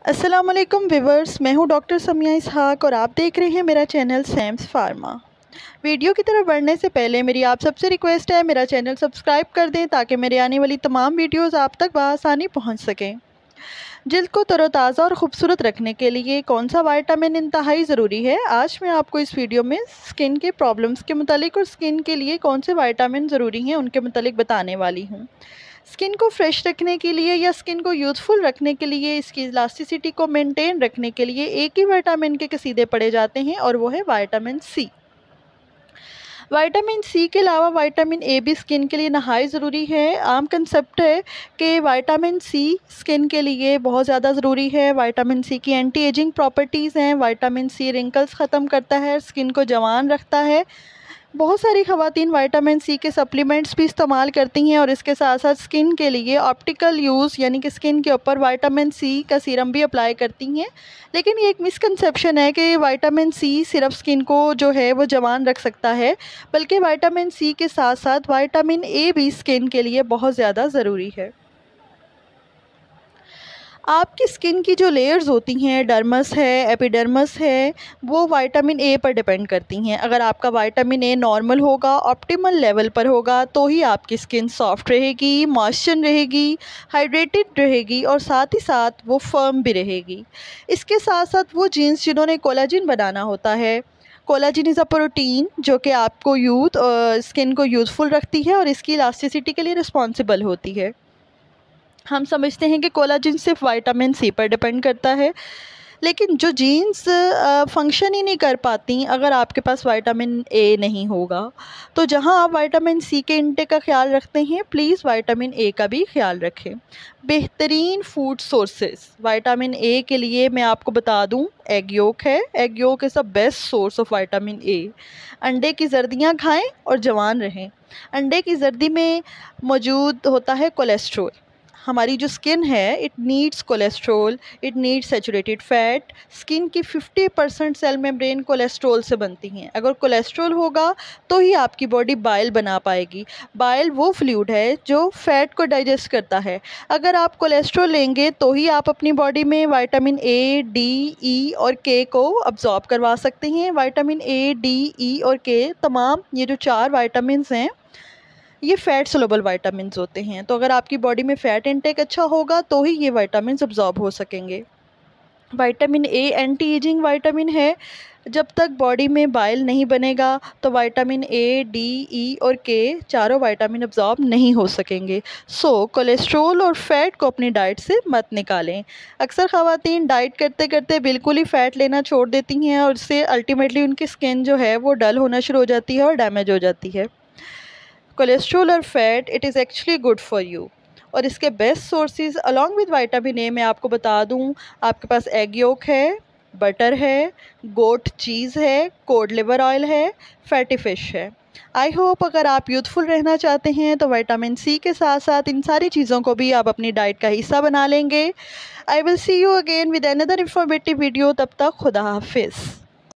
अस्सलामुअलैकुम व्यूवर्स, मैं हूं डॉक्टर समिया इसहाक और आप देख रहे हैं मेरा चैनल सैम्स फार्मा। वीडियो की तरफ बढ़ने से पहले मेरी आप सबसे रिक्वेस्ट है, मेरा चैनल सब्सक्राइब कर दें ताकि मेरे आने वाली तमाम वीडियोस आप तक बआसानी पहुंच सकें। जिल्द को तरोताज़ा और ख़ूबसूरत रखने के लिए कौन सा विटामिन इंतहाई ज़रूरी है, आज मैं आपको इस वीडियो में स्किन के प्रॉब्लम्स के मुतालिक और स्किन के लिए कौन से विटामिन ज़रूरी हैं उनके मुतालिक बताने वाली हूँ। स्किन को फ्रेश रखने के लिए या स्किन को यूथफुल रखने के लिए, इसकी इलास्टिसिटी को मेंटेन रखने के लिए एक ही विटामिन के कसीदे पड़े जाते हैं और वो है विटामिन सी। विटामिन सी के अलावा विटामिन ए भी स्किन के लिए नहाय ज़रूरी है। आम कंसेप्ट है कि विटामिन सी स्किन के लिए बहुत ज़्यादा ज़रूरी है। विटामिन सी की एंटी एजिंग प्रॉपर्टीज़ हैं। विटामिन सी रिंकल्स ख़त्म करता है, स्किन को जवान रखता है। बहुत सारी ख़वातीन विटामिन सी के सप्लीमेंट्स भी इस्तेमाल करती हैं और इसके साथ साथ स्किन के लिए ऑप्टिकल यूज़ यानी कि स्किन के ऊपर विटामिन सी का सीरम भी अप्लाई करती हैं। लेकिन ये एक मिसकंसेप्शन है कि विटामिन सी सिर्फ स्किन को जो है वो जवान रख सकता है, बल्कि विटामिन सी के साथ साथ विटामिन ए भी स्किन के लिए बहुत ज़्यादा ज़रूरी है। आपकी स्किन की जो लेयर्स होती हैं, डर्मस है, एपिडर्मस है, वो विटामिन ए पर डिपेंड करती हैं। अगर आपका विटामिन ए नॉर्मल होगा, ऑप्टिमल लेवल पर होगा, तो ही आपकी स्किन सॉफ्ट रहेगी, मॉइस्चर रहेगी, हाइड्रेटेड रहेगी और साथ ही साथ वो फर्म भी रहेगी। इसके साथ साथ वो जीन्स जिन्होंने कोलाजिन बनाना होता है, कोलाजिन इज़ अ प्रोटीन जो कि आपको स्किन को यूथफुल रखती है और इसकी इलास्टिसिटी के लिए रिस्पॉन्सिबल होती है। हम समझते हैं कि कोलाजिन सिर्फ विटामिन सी पर डिपेंड करता है, लेकिन जो जीन्स फंक्शन ही नहीं कर पाती अगर आपके पास विटामिन ए नहीं होगा। तो जहां आप विटामिन सी के इंटेक का ख्याल रखते हैं, प्लीज़ विटामिन ए का भी ख्याल रखें। बेहतरीन फूड सोर्सेज विटामिन ए के लिए मैं आपको बता दूं, एग योक है। Egg yolk is the best source of vitamin A. अंडे की जर्दियाँ खाएँ और जवान रहें। अंडे की जर्दी में मौजूद होता है कोलेस्ट्रॉल। हमारी जो स्किन है, it needs cholesterol, it needs saturated fat. Skin की 50% सेल मेम्ब्रेन कोलेस्ट्रॉल से बनती हैं। अगर कोलेस्ट्रॉल होगा तो ही आपकी बॉडी बाइल बना पाएगी। बाइल वो फ्लूइड है जो फ़ैट को डाइजेस्ट करता है। अगर आप कोलेस्ट्रॉल लेंगे तो ही आप अपनी बॉडी में विटामिन ए, डी, ई और के को अब्ज़ॉर्ब करवा सकते हैं। विटामिन ए, डी, ई और के तमाम ये जो 4 विटामिन्स हैं, ये फ़ैट सोलुबल विटामिन्स होते हैं। तो अगर आपकी बॉडी में फ़ैट इंटेक अच्छा होगा तो ही ये विटामिन्स अब्ज़ॉर्ब हो सकेंगे। Vitamin A anti ageing vitamin है। जब तक बॉडी में बाइल नहीं बनेगा तो विटामिन ए, डी, ई और के चारों विटामिन अब्ज़ॉर्ब नहीं हो सकेंगे। सो कोलेस्ट्रॉल और फ़ैट को अपनी डाइट से मत निकालें। अक्सर ख़वातीन डाइट करते करते बिल्कुल ही फ़ैट लेना छोड़ देती हैं और इससे अल्टीमेटली उनकी स्किन जो है वो डल होना शुरू हो जाती है और डैमेज हो जाती है। कोलेस्ट्रॉल और fat, it is actually good for you. और इसके best sources along with vitamin A मैं आपको बता दूं, आपके पास एग योक है, बटर है, गोट चीज़ है, कोड लिवर ऑयल है, फैटी फ़िश है। आई होप अगर आप यूथफुल रहना चाहते हैं तो विटामिन सी के साथ साथ इन सारी चीज़ों को भी आप अपनी डाइट का हिस्सा बना लेंगे। I will see you again with another informative video. तब तक खुदा हाफिज़।